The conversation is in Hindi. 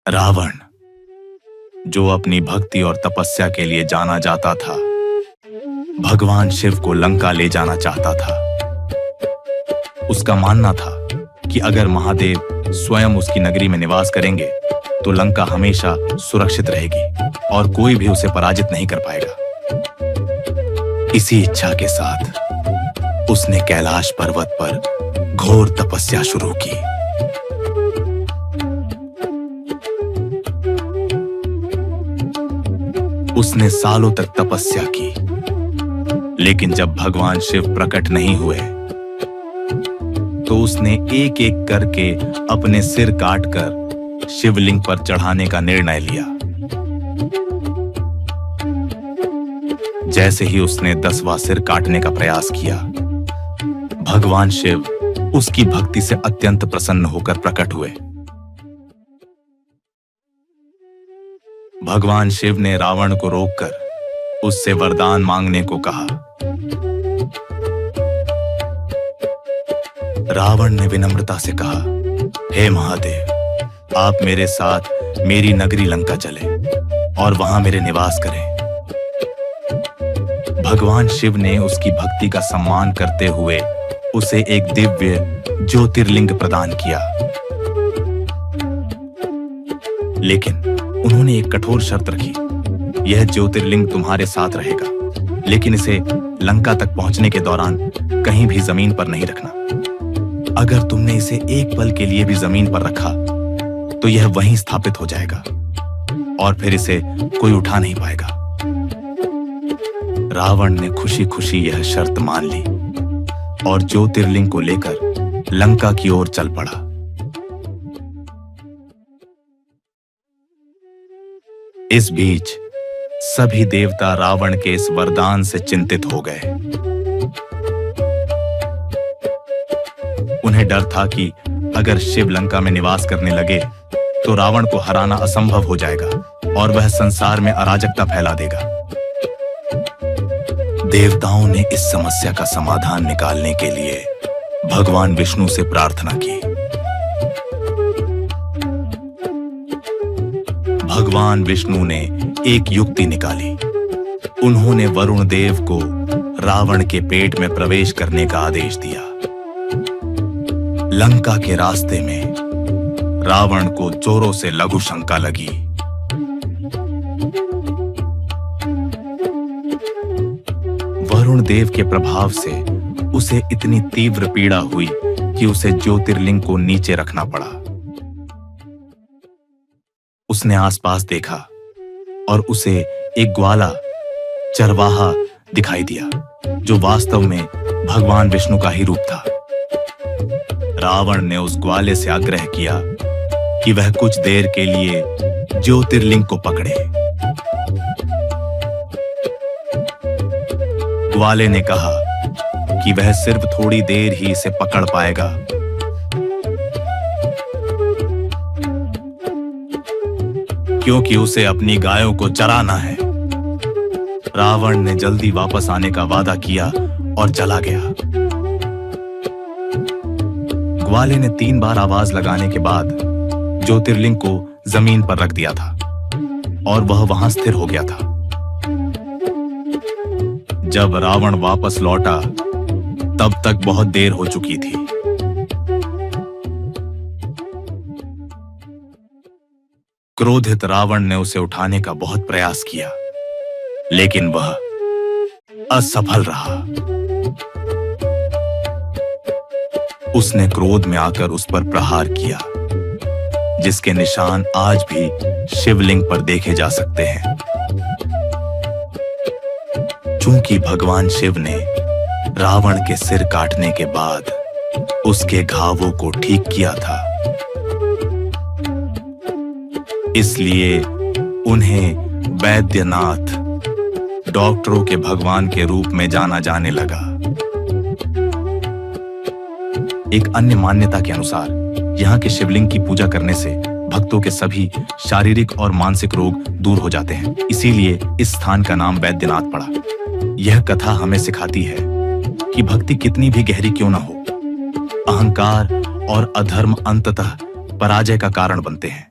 रावण, जो अपनी भक्ति और तपस्या के लिए जाना जाता था, भगवान शिव को लंका ले जाना चाहता था। उसका मानना था कि अगर महादेव स्वयं उसकी नगरी में निवास करेंगे तो लंका हमेशा सुरक्षित रहेगी और कोई भी उसे पराजित नहीं कर पाएगा। इसी इच्छा के साथ उसने कैलाश पर्वत पर घोर तपस्या शुरू की। उसने सालों तक तपस्या की, लेकिन जब भगवान शिव प्रकट नहीं हुए तो उसने एक एक करके अपने सिर काटकर शिवलिंग पर चढ़ाने का निर्णय लिया। जैसे ही उसने 10वां सिर काटने का प्रयास किया, भगवान शिव उसकी भक्ति से अत्यंत प्रसन्न होकर प्रकट हुए। भगवान शिव ने रावण को रोककर उससे वरदान मांगने को कहा। रावण ने विनम्रता से कहा, हे महादेव, आप मेरे साथ मेरी नगरी लंका चले और वहां मेरे निवास करें। भगवान शिव ने उसकी भक्ति का सम्मान करते हुए उसे एक दिव्य ज्योतिर्लिंग प्रदान किया, लेकिन उन्होंने एक कठोर शर्त रखी। यह ज्योतिर्लिंग तुम्हारे साथ रहेगा, लेकिन इसे लंका तक पहुंचने के दौरान कहीं भी जमीन पर नहीं रखना। अगर तुमने इसे एक पल के लिए भी जमीन पर रखा तो यह वहीं स्थापित हो जाएगा और फिर इसे कोई उठा नहीं पाएगा। रावण ने खुशी खुशी यह शर्त मान ली और ज्योतिर्लिंग को लेकर लंका की ओर चल पड़ा। इस बीच सभी देवता रावण के इस वरदान से चिंतित हो गए। उन्हें डर था कि अगर शिव लंका में निवास करने लगे तो रावण को हराना असंभव हो जाएगा और वह संसार में अराजकता फैला देगा। देवताओं ने इस समस्या का समाधान निकालने के लिए भगवान विष्णु से प्रार्थना की। भगवान विष्णु ने एक युक्ति निकाली। उन्होंने वरुण देव को रावण के पेट में प्रवेश करने का आदेश दिया। लंका के रास्ते में रावण को जोरों से लघु शंका लगी। वरुण देव के प्रभाव से उसे इतनी तीव्र पीड़ा हुई कि उसे ज्योतिर्लिंग को नीचे रखना पड़ा। उसने आसपास देखा और उसे एक ग्वाला चरवाहा दिखाई दिया, जो वास्तव में भगवान विष्णु का ही रूप था। रावण ने उस ग्वाले से आग्रह किया कि वह कुछ देर के लिए ज्योतिर्लिंग को पकड़े। ग्वाले ने कहा कि वह सिर्फ थोड़ी देर ही इसे पकड़ पाएगा। क्योंकि उसे अपनी गायों को चराना है। रावण ने जल्दी वापस आने का वादा किया और चला गया। ग्वाले ने 3 बार आवाज लगाने के बाद ज्योतिर्लिंग को जमीन पर रख दिया था और वह वहां स्थिर हो गया था। जब रावण वापस लौटा तब तक बहुत देर हो चुकी थी। क्रोधित रावण ने उसे उठाने का बहुत प्रयास किया, लेकिन वह असफल रहा। उसने क्रोध में आकर उस पर प्रहार किया, जिसके निशान आज भी शिवलिंग पर देखे जा सकते हैं। चूंकि भगवान शिव ने रावण के सिर काटने के बाद उसके घावों को ठीक किया था, इसलिए उन्हें वैद्यनाथ, डॉक्टरों के भगवान के रूप में जाना जाने लगा। एक अन्य मान्यता के अनुसार यहाँ के शिवलिंग की पूजा करने से भक्तों के सभी शारीरिक और मानसिक रोग दूर हो जाते हैं, इसीलिए इस स्थान का नाम वैद्यनाथ पड़ा। यह कथा हमें सिखाती है कि भक्ति कितनी भी गहरी क्यों ना हो, अहंकार और अधर्म अंततः पराजय का कारण बनते हैं।